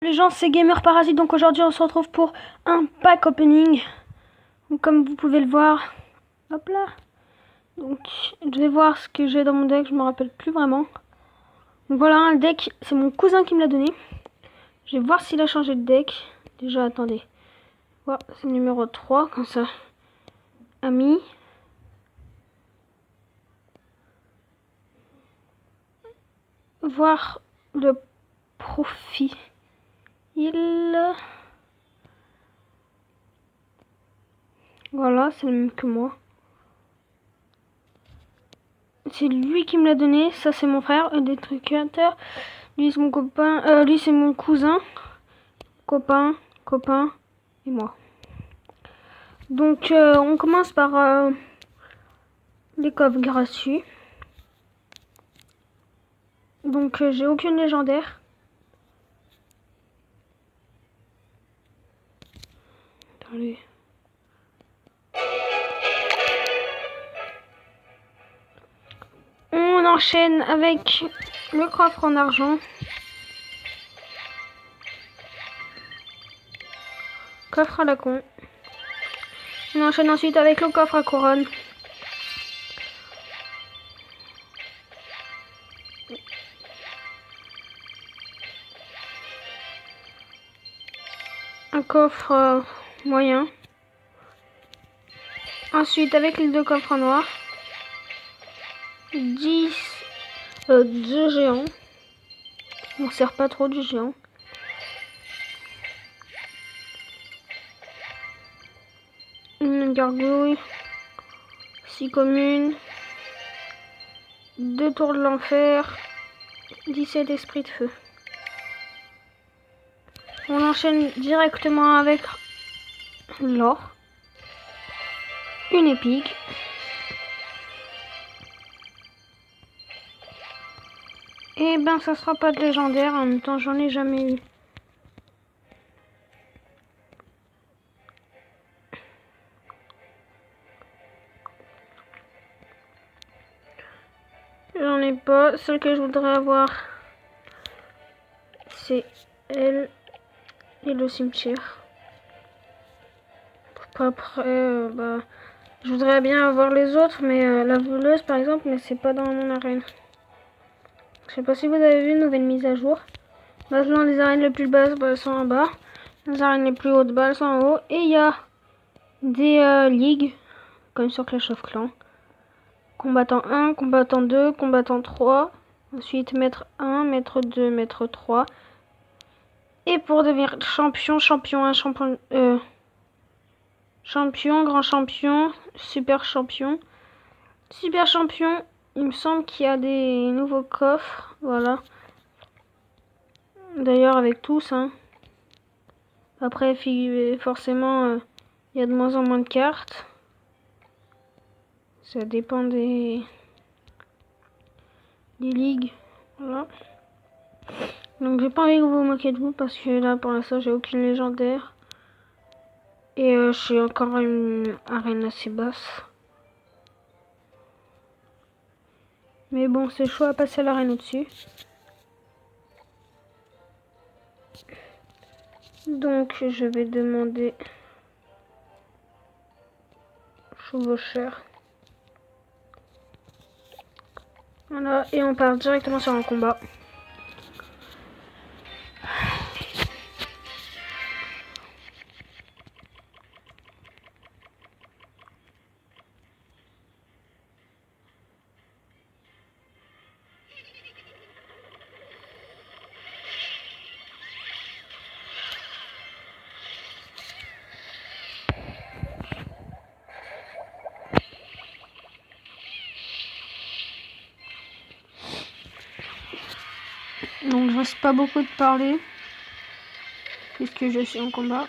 Les gens, c'est Gamer Parasite, donc aujourd'hui on se retrouve pour un pack opening. Donc, comme vous pouvez le voir, hop là. Donc je vais voir ce que j'ai dans mon deck, je me rappelle plus vraiment. Donc voilà, un deck, c'est mon cousin qui me l'a donné. Je vais voir s'il a changé de deck. Déjà, attendez. Voilà, c'est le numéro 3, comme ça. Ami. Voir le profil. Voilà, c'est le même que moi. C'est lui qui me l'a donné. Ça, c'est mon frère, un détrucateur. Lui, c'est mon copain. Lui, c'est mon cousin. Copain et moi. Donc, on commence par les coffres gratuits. Donc, j'ai aucune légendaire. Attendez. On enchaîne avec le coffre en argent. Coffre à la con. On enchaîne ensuite avec le coffre à couronne. Un coffre moyen. Ensuite, avec les deux coffres noirs. 2 géants. On sert pas trop du géant. Une gargouille. 6 communes. 2 tours de l'enfer. 17 esprits de feu. On enchaîne directement avec l'or. Une épique. Et ben ça sera pas de légendaire, en même temps j'en ai jamais eu. J'en ai pas. Celle que je voudrais avoir, c'est elle et le cimetière. Après, je voudrais bien avoir les autres, mais la voleuse par exemple, mais c'est pas dans mon arène. Je sais pas si vous avez vu une nouvelle mise à jour. Maintenant les arènes les plus basses elles sont en bas. Les arènes les plus hautes elles sont en haut. Et il y a des ligues, comme sur Clash of Clans. Combattant 1, combattant 2, combattant 3. Ensuite maître 1, maître 2, maître 3. Et pour devenir champion, champion 1, champion, grand champion, super champion. Super champion, il me semble qu'il y a des nouveaux coffres. Voilà. D'ailleurs avec tous. Hein. Après, forcément, il y a de moins en moins de cartes. Ça dépend des ligues. Voilà. Donc j'ai pas envie que vous vous moquiez de vous parce que là pour l'instant j'ai aucune légendaire. Et je suis encore à une arène assez basse. Mais bon, c'est chaud à passer à l'arène au-dessus. Donc je vais demander chevaucheur. Voilà, et on part directement sur un combat. Donc je risque pas beaucoup de parler puisque je suis en combat.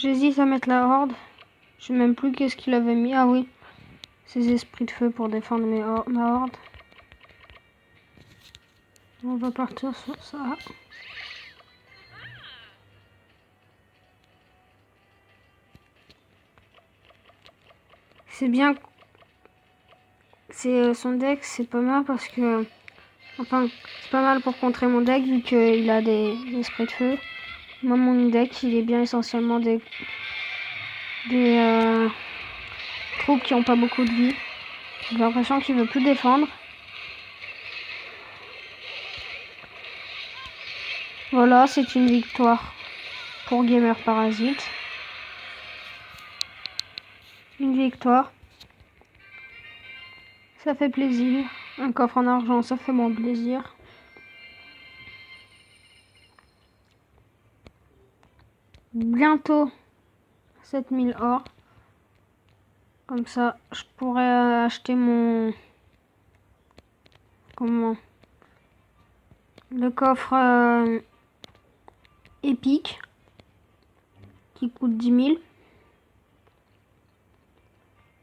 J'hésite à mettre la horde. Je sais même plus qu'est-ce qu'il avait mis. Ah oui, ces esprits de feu pour défendre ma horde. On va partir sur ça. C'est bien. Son deck, c'est pas mal parce que... Enfin, c'est pas mal pour contrer mon deck vu qu'il a des esprits de feu. Moi, mon deck, il est bien essentiellement des troupes qui ont pas beaucoup de vie. J'ai l'impression qu'il veut plus défendre. Voilà, c'est une victoire pour Gamer Parasite. Une victoire. Ça fait plaisir. Un coffre en argent, ça fait mon plaisir. Bientôt 7000 or. Comme ça, je pourrais acheter mon... Comment? Le coffre épique. Qui coûte 10 000.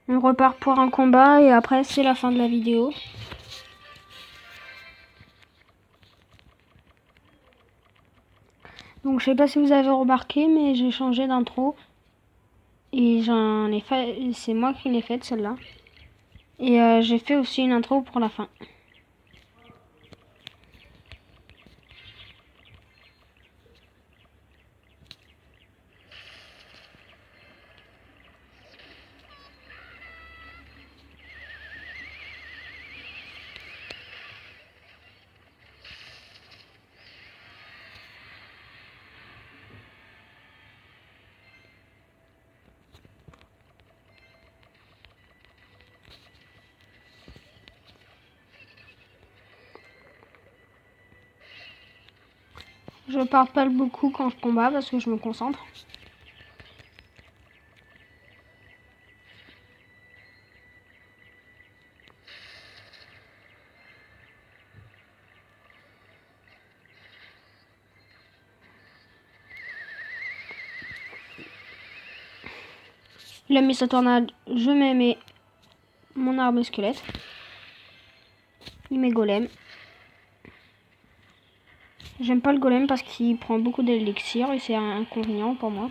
On repart pour un combat et après c'est la fin de la vidéo. Donc je sais pas si vous avez remarqué mais j'ai changé d'intro. Et j'en ai fait, c'est moi qui l'ai faite celle-là. Et j'ai fait aussi une intro pour la fin. Je parle pas beaucoup quand je combats parce que je me concentre. Il a mis sa tornade, je mets mon arme squelette. Il met golem. J'aime pas le golem parce qu'il prend beaucoup d'élixir et c'est un inconvénient pour moi.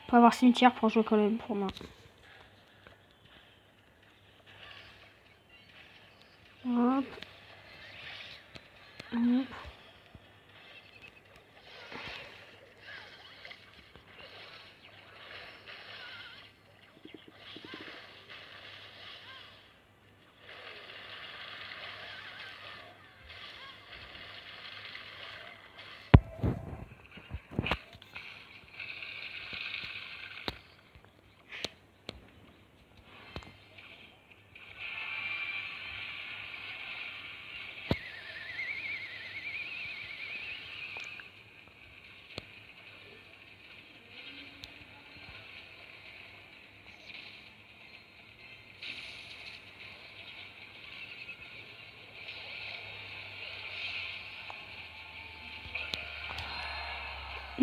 Faut avoir cimetière pour jouer golem pour moi. Hop. Hop.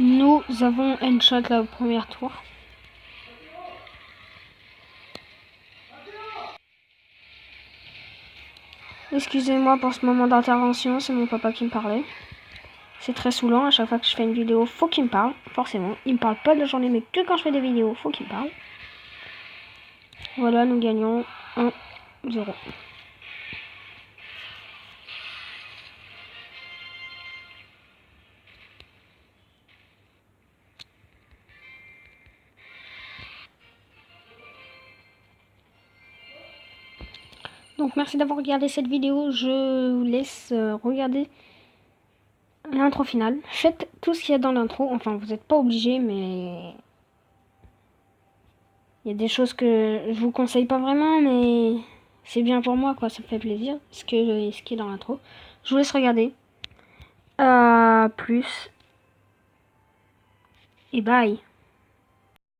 Nous avons un shot la première tour. Excusez-moi pour ce moment d'intervention, c'est mon papa qui me parlait. C'est très saoulant, à chaque fois que je fais une vidéo, faut qu'il me parle, forcément. Il me parle pas de la journée, mais que quand je fais des vidéos, faut qu'il me parle. Voilà, nous gagnons 1-0. Donc merci d'avoir regardé cette vidéo, je vous laisse regarder l'intro finale. Faites tout ce qu'il y a dans l'intro, enfin vous n'êtes pas obligé, mais il y a des choses que je vous conseille pas vraiment, mais c'est bien pour moi, quoi, ça me fait plaisir, ce qui est dans l'intro. Je vous laisse regarder. Plus. Et bye.